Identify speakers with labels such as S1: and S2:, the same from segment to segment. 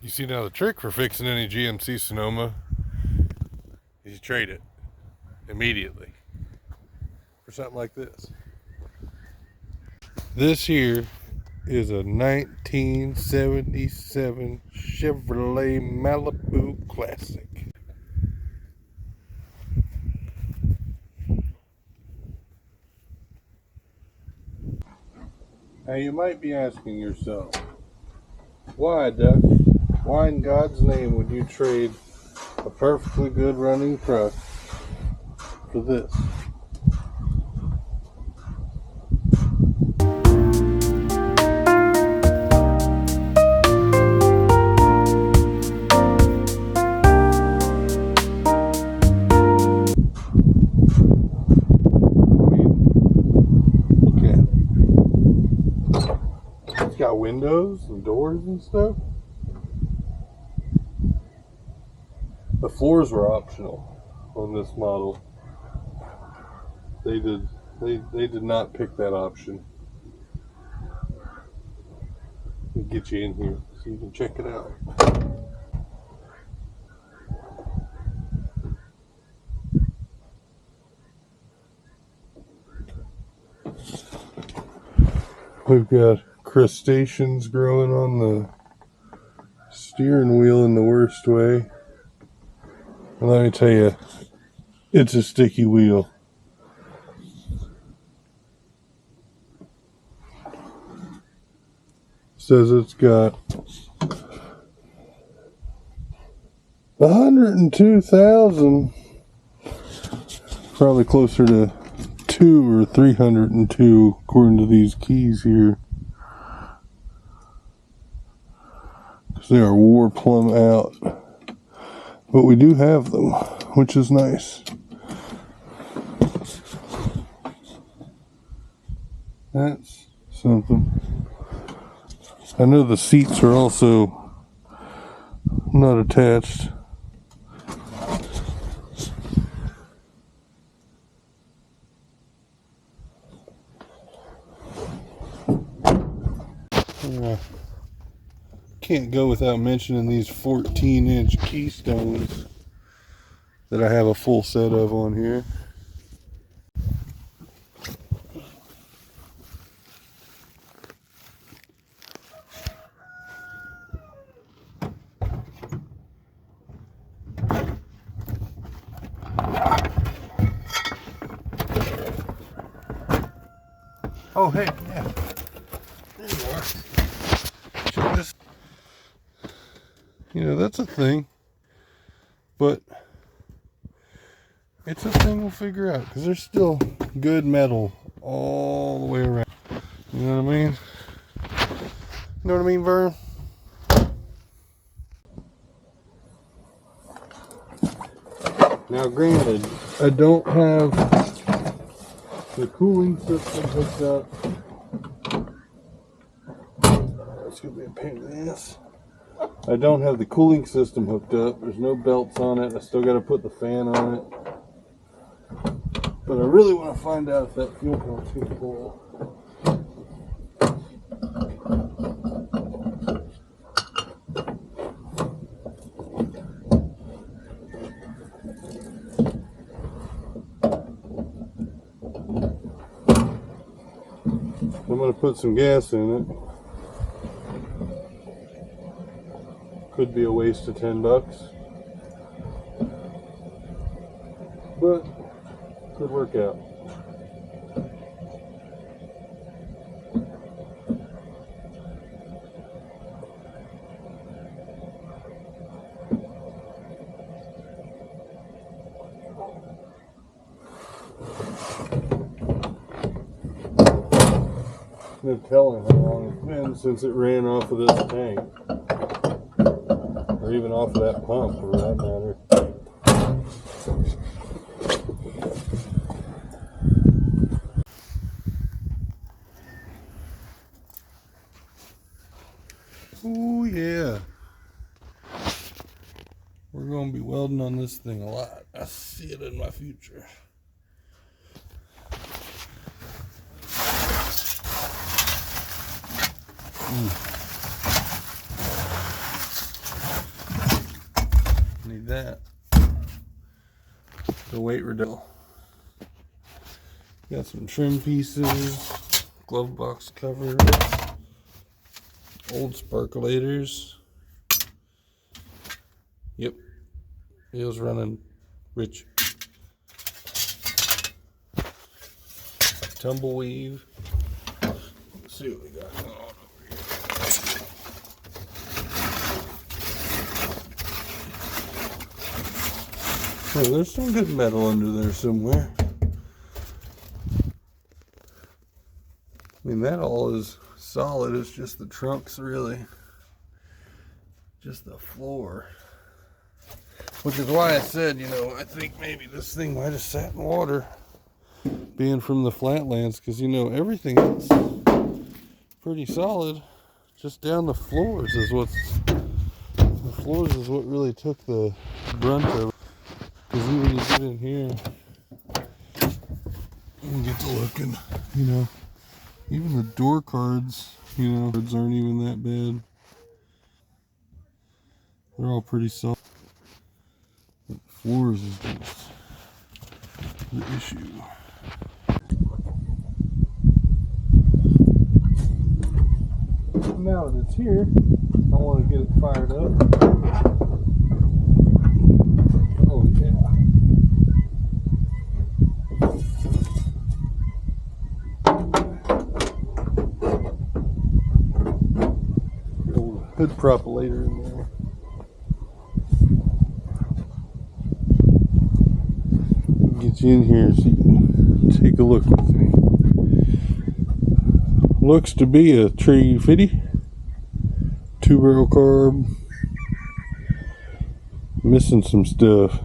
S1: You see, now the trick for fixing any GMC Sonoma is you trade it immediately for something like this. This here is a 1977 Chevrolet Malibu Classic. Now you might be asking yourself, why, Duck? Why in God's name would you trade a perfectly good running truck for this? Look at it. It's got windows and doors and stuff. The floors were optional on this model. They did not pick that option. Let me get you in here so you can check it out. We've got crustaceans growing on the steering wheel in the worst way. And let me tell you, it's a sticky wheel. Says it's got 102,000, probably closer to 2 or 302 according to these keys here. Because they are wore plumb out. But we do have them, which is nice. That's something. I know the seats are also not attached. Can't go without mentioning these 14-inch keystones that I have a full set of on here. Oh, hey, yeah. There you are. Just, you know, that's a thing. But it's a thing we'll figure out. Because there's still good metal all the way around. You know what I mean? You know what I mean, Vern? Now, granted, I don't have the cooling system hooked up. It's gonna be a pain in the ass. I don't have the cooling system hooked up. There's no belts on it. I still got to put the fan on it. But I really want to find out if that fuel pump's gonna pull. I'm going to put some gas in it. Could be a waste of $10, but could work out. No telling how long it's been since it ran off of this tank, or even off of that pump for that matter. Oh yeah, we're going to be welding on this thing a lot. I see it in my future. that. The weight reduction. Got some trim pieces, glove box covers, old sparkulators. Yep, it was running rich. Tumbleweave. Let's see what we got going on over here. Oh, there's some good metal under there somewhere. I mean, that all is solid. It's just the trunks, really. Just the floor. Which is why I said, you know, I think maybe this thing might have sat in water, being from the flatlands, because, you know, everything else pretty solid. Just down the floors is what really took the brunt of it. Because even you get in here, you can get to looking, you know, even the door cards, you know, cards aren't even that bad. They're all pretty solid. But the floors is just the issue. Now that it's here, I want to get it fired up. Oh yeah. Old hood prop later in there. Get you in here so you can take a look with me. Looks to be a 350. 2-barrel carb. Missing some stuff.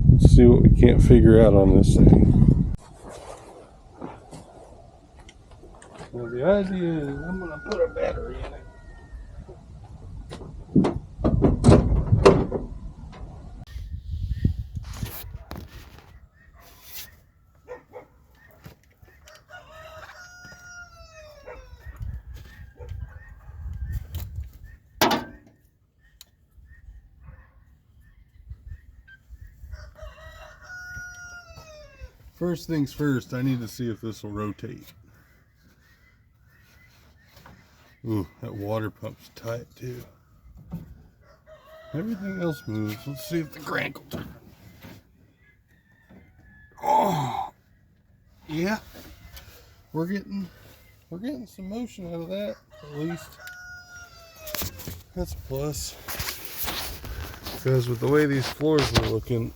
S1: Let's see what we can't figure out on this thing. Well, the idea is I'm going to put a battery in it. First things first, I need to see if this will rotate. Ooh, that water pump's tight too. Everything else moves. Let's see if the crank will turn. Oh, yeah. We're getting some motion out of that, at least. That's a plus. Because with the way these floors are looking,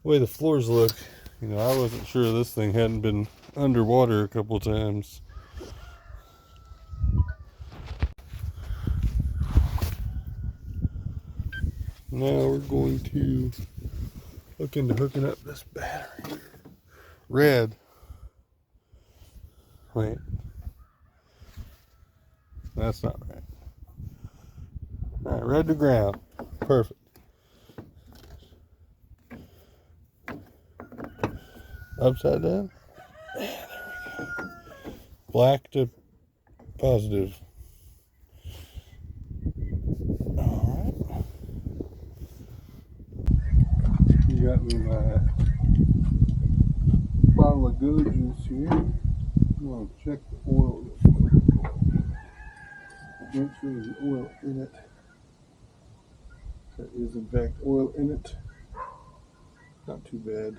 S1: the way the floors look, you know, I wasn't sure this thing hadn't been underwater a couple times. Now we're going to look into hooking up this battery. Red. Wait. That's not right. Alright, red to ground. Perfect. Upside down. Yeah, there we go. Black to positive. Alright. You got me my bottle of Go juice here. I'm going to check the oil. Make sure there's oil in it. There is in fact oil in it. Not too bad.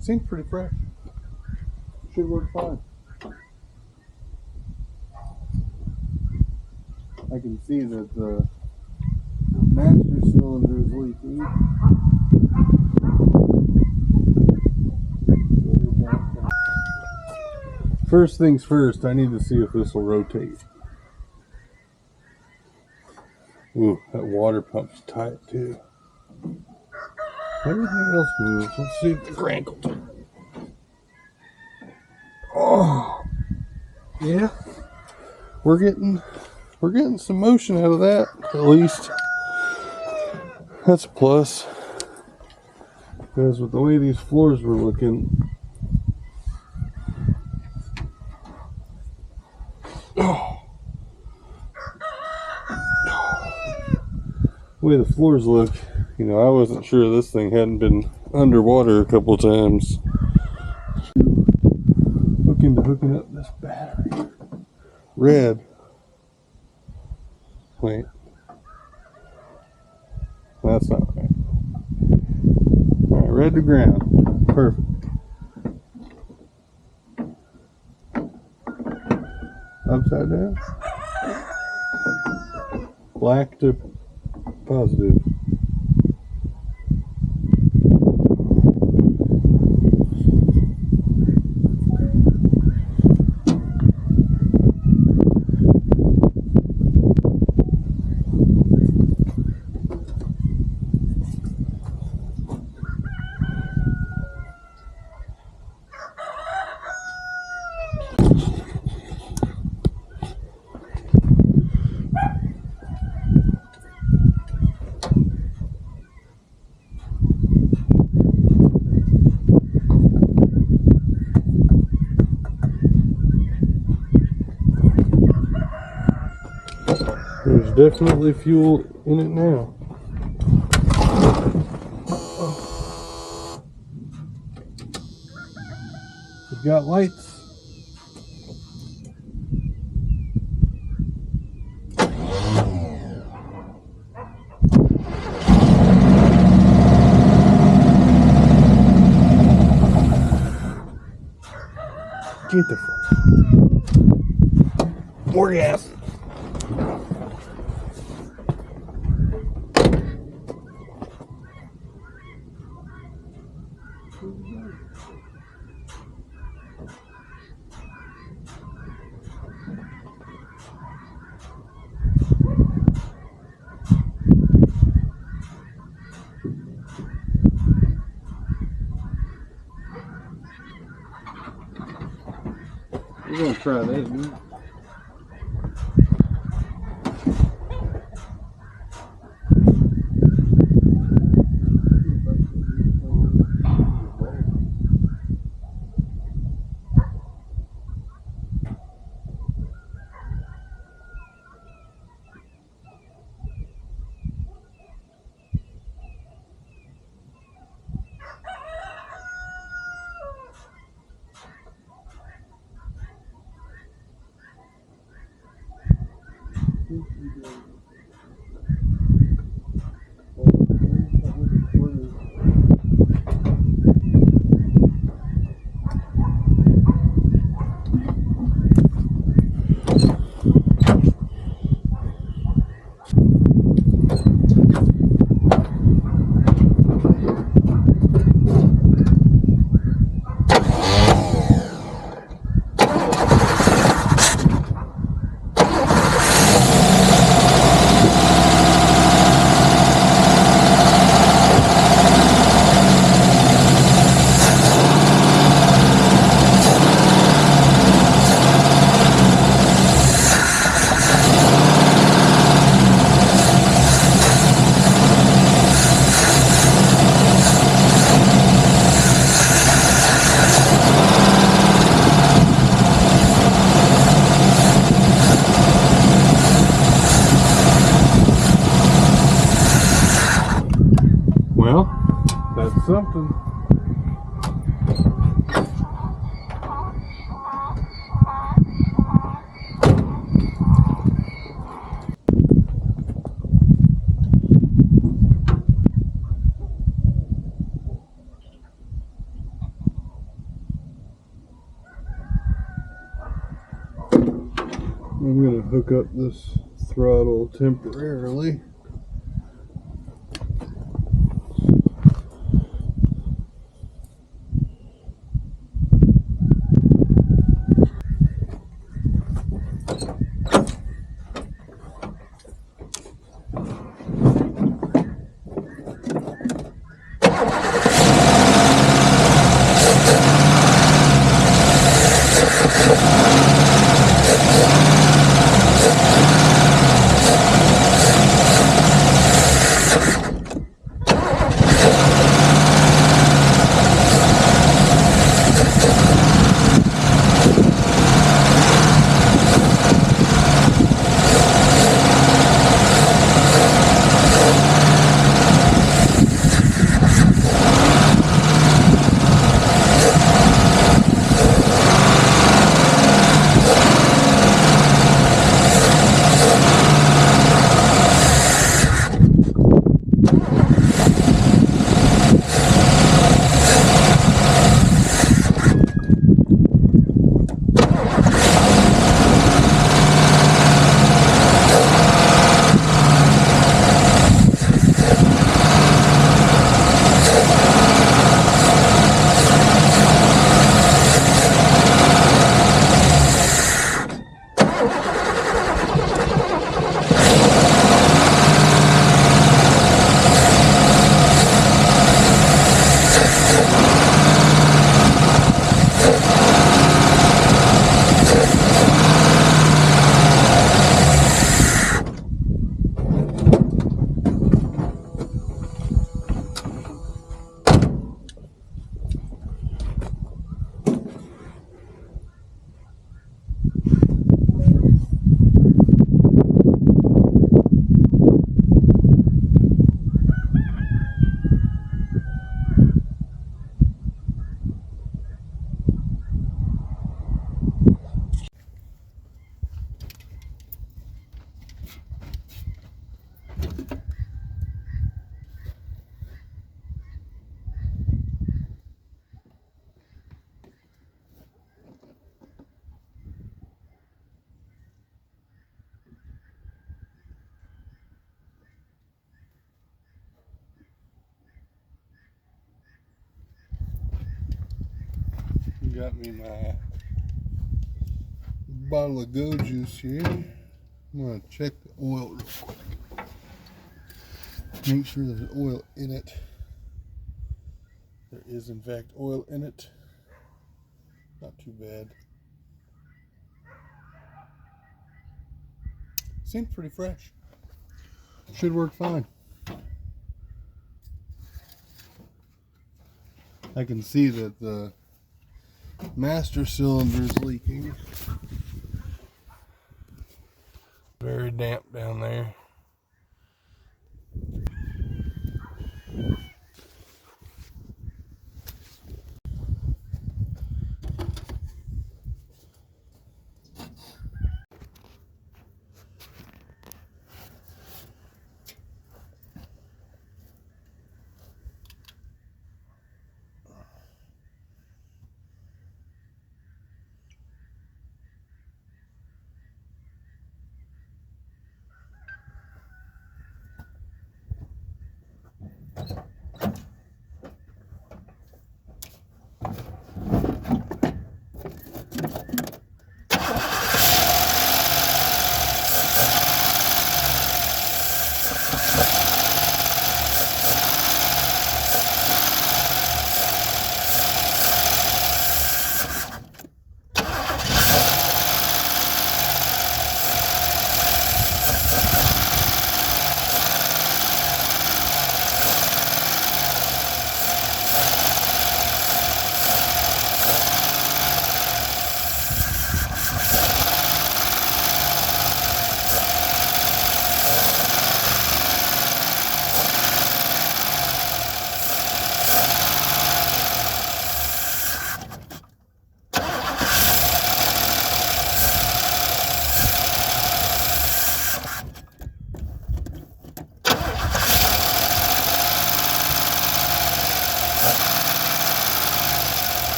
S1: Seems pretty fresh. Should work fine. I can see that the master cylinder is leaking. First things first, I need to see if this will rotate. Ooh, that water pump's tight too. Everything else moves. Let's see if the crank will turn. Oh, yeah. We're getting some motion out of that, at least. That's a plus. Because with the way these floors were looking, the way the floors look, you know, I wasn't sure this thing hadn't been underwater a couple times. Look into hooking up this battery. Red. Wait. That's not right. Alright, red to ground. Perfect. Upside down. Black to positive. There's definitely fuel in it now. We've got lights. Get the fuck. More gas. We're gonna try that, dude. Well, that's something. I'm going to hook up this throttle temporarily. got me my bottle of Go Juice here. I'm going to check the oil real quick. Make sure there's oil in it. There is, in fact, oil in it. Not too bad. Seems pretty fresh. Should work fine. I can see that the master cylinder is leaking. Very damp down there.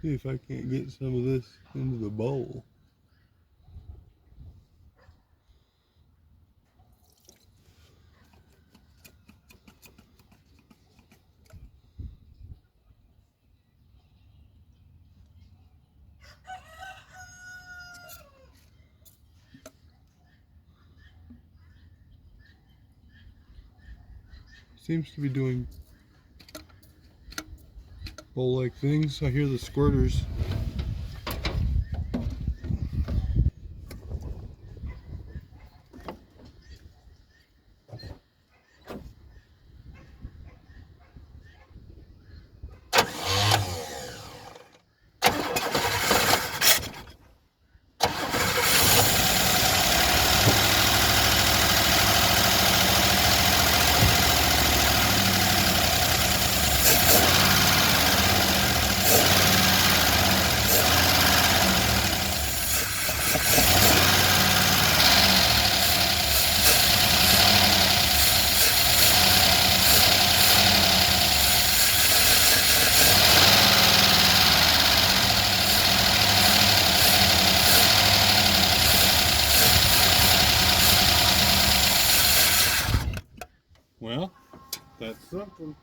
S1: See if I can't get some of this into the bowl. Seems to be doing bowl-like things. I hear the squirters. something.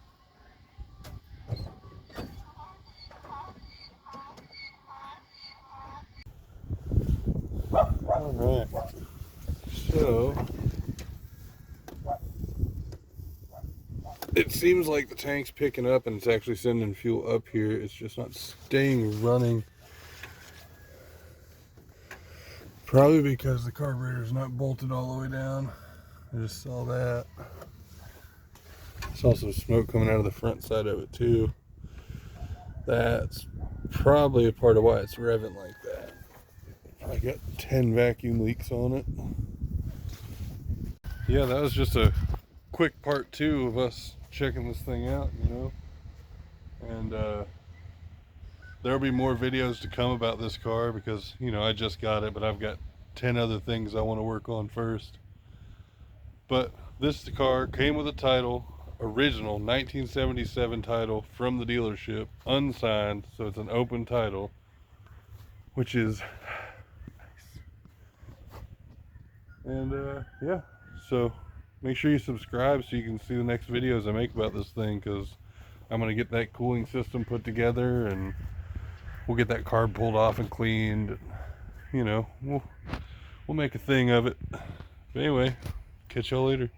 S1: Alright, so it seems like the tank's picking up and it's actually sending fuel up here. It's just not staying running. Probably because the carburetor's not bolted all the way down. I just saw that. Saw some smoke coming out of the front side of it too. That's probably a part of why it's revving like that. I got 10 vacuum leaks on it. Yeah, that was just a quick part 2 of us checking this thing out, you know. And there'll be more videos to come about this car because, you know, I just got it, but I've got 10 other things I want to work on first. But this car came with a title, original 1977 title from the dealership, unsigned, so it's an open title, which is nice. And yeah, so make sure you subscribe so you can see the next videos I make about this thing, because I'm going to get that cooling system put together and we'll get that carb pulled off and cleaned. You know, we'll make a thing of it. But anyway, catch y'all later.